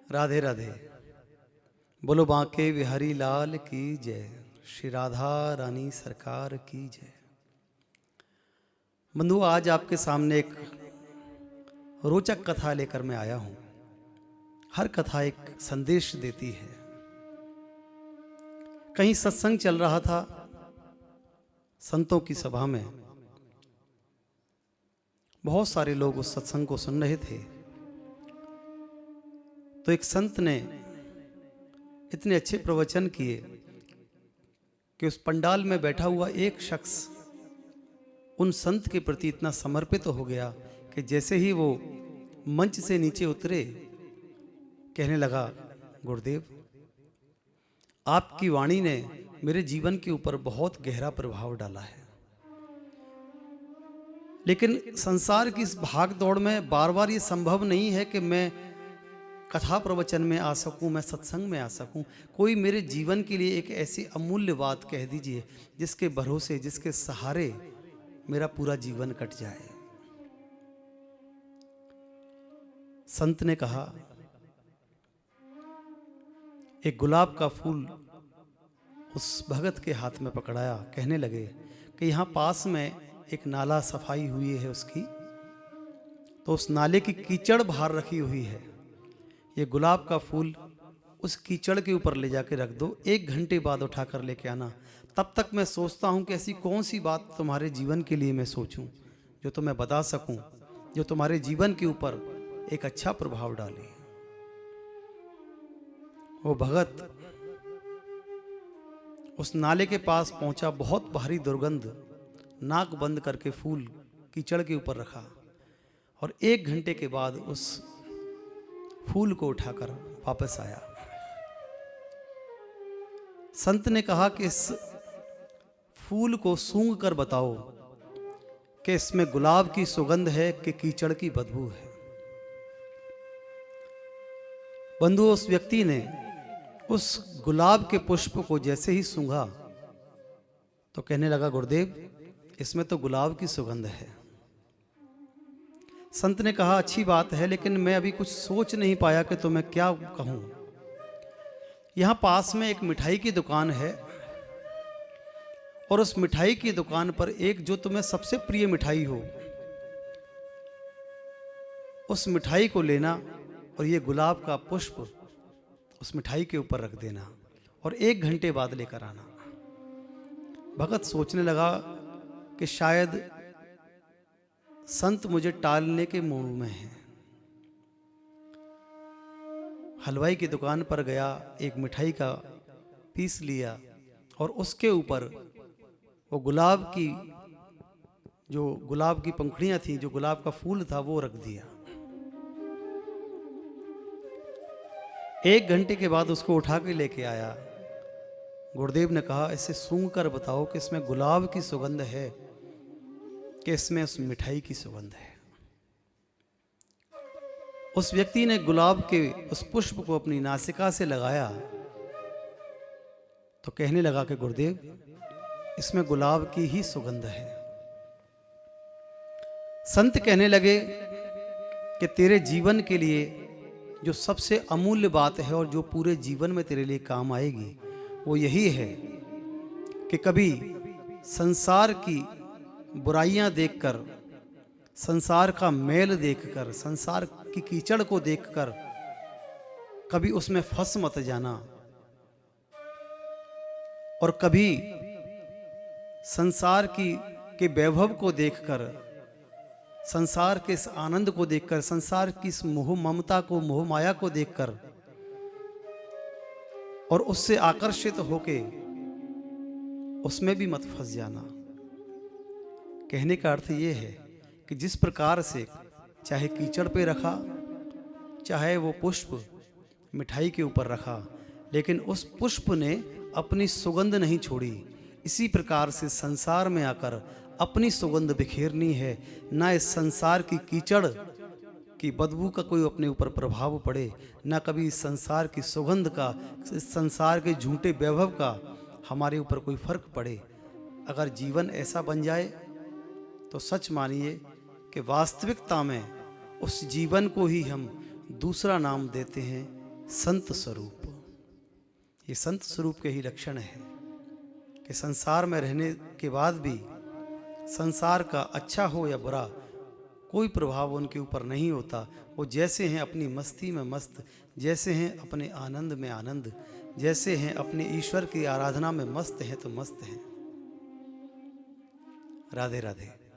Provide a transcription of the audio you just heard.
राधे राधे। बोलो बांके बिहारी लाल की जय। श्री राधा रानी सरकार की जय। बंधु, आज आपके सामने एक रोचक कथा लेकर मैं आया हूं। हर कथा एक संदेश देती है। कहीं सत्संग चल रहा था, संतों की सभा में बहुत सारे लोग उस सत्संग को सुन रहे थे। तो एक संत ने इतने अच्छे प्रवचन किए कि उस पंडाल में बैठा हुआ एक शख्स उन संत के प्रति इतना समर्पित हो गया कि जैसे ही वो मंच से नीचे उतरे, कहने लगा, गुरुदेव, आपकी वाणी ने मेरे जीवन के ऊपर बहुत गहरा प्रभाव डाला है। लेकिन संसार की इस भाग दौड़ में बार बार ये संभव नहीं है कि मैं कथा प्रवचन में आ सकूं, मैं सत्संग में आ सकूं। कोई मेरे जीवन के लिए एक ऐसी अमूल्य बात कह दीजिए जिसके भरोसे, जिसके सहारे मेरा पूरा जीवन कट जाए। संत ने कहा, एक गुलाब का फूल उस भगत के हाथ में पकड़ाया। कहने लगे कि यहाँ पास में एक नाला सफाई हुई है उसकी, तो उस नाले की कीचड़ बाहर रखी हुई है। ये गुलाब का फूल उस कीचड़ के ऊपर ले जाके रख दो, 1 घंटे बाद उठा कर लेके आना। तब तक मैं सोचता हूँ कि ऐसी कौन सी बात तुम्हारे जीवन के लिए मैं सोचूं जो तुम्हें बता सकूं, जो तुम्हारे जीवन के ऊपर एक अच्छा प्रभाव डाले। वो भगत उस नाले के पास पहुंचा। बहुत भारी दुर्गंध, नाक बंद करके फूल कीचड़ के ऊपर रखा और 1 घंटे के बाद उस फूल को उठाकर वापस आया। संत ने कहा कि इस फूल को सूंघ कर बताओ कि इसमें गुलाब की सुगंध है कि कीचड़ की बदबू है। बंधु, उस व्यक्ति ने उस गुलाब के पुष्प को जैसे ही सूंघा तो कहने लगा, गुरुदेव, इसमें तो गुलाब की सुगंध है। संत ने कहा, अच्छी बात है, लेकिन मैं अभी कुछ सोच नहीं पाया कि तुम्हें क्या कहूं। यहां पास में एक मिठाई की दुकान है और उस मिठाई की दुकान पर एक जो तुम्हें सबसे प्रिय मिठाई हो, उस मिठाई को लेना और ये गुलाब का पुष्प उस मिठाई के ऊपर रख देना और 1 घंटे बाद लेकर आना। भगत सोचने लगा कि शायद संत मुझे टालने के मूड में है। हलवाई की दुकान पर गया, एक मिठाई का पीस लिया और उसके ऊपर वो गुलाब की पंखुड़ियां थी, जो गुलाब का फूल था, वो रख दिया। 1 घंटे के बाद उसको उठा के लेके आया। गुरुदेव ने कहा, इसे सूंघ कर बताओ कि इसमें गुलाब की सुगंध है कि इसमें उस मिठाई की सुगंध है। उस व्यक्ति ने गुलाब के उस पुष्प को अपनी नासिका से लगाया तो कहने लगा कि गुरुदेव, इसमें गुलाब की ही सुगंध है। संत कहने लगे कि तेरे जीवन के लिए जो सबसे अमूल्य बात है और जो पूरे जीवन में तेरे लिए काम आएगी, वो यही है कि कभी संसार की बुराइयां देखकर, संसार का मैल देखकर, संसार की कीचड़ को देखकर कभी उसमें फंस मत जाना, और कभी संसार के वैभव को देखकर, संसार के इस आनंद को देखकर, संसार की इस मोह ममता को, मोह माया को देखकर और उससे आकर्षित होके उसमें भी मत फंस जाना। कहने का अर्थ ये है कि जिस प्रकार से चाहे कीचड़ पे रखा, चाहे वो पुष्प मिठाई के ऊपर रखा, लेकिन उस पुष्प ने अपनी सुगंध नहीं छोड़ी। इसी प्रकार से संसार में आकर अपनी सुगंध बिखेरनी है। ना इस संसार की कीचड़ की बदबू का कोई अपने ऊपर प्रभाव पड़े, ना कभी इस संसार की सुगंध का, इस संसार के झूठे वैभव का हमारे ऊपर कोई फर्क पड़े। अगर जीवन ऐसा बन जाए तो सच मानिए कि वास्तविकता में उस जीवन को ही हम दूसरा नाम देते हैं संत स्वरूप। ये संत स्वरूप के ही लक्षण है कि संसार में रहने के बाद भी संसार का अच्छा हो या बुरा कोई प्रभाव उनके ऊपर नहीं होता। वो जैसे हैं अपनी मस्ती में मस्त, जैसे हैं अपने आनंद में आनंद, जैसे हैं अपने ईश्वर की आराधना में मस्त हैं तो मस्त हैं। राधे राधे।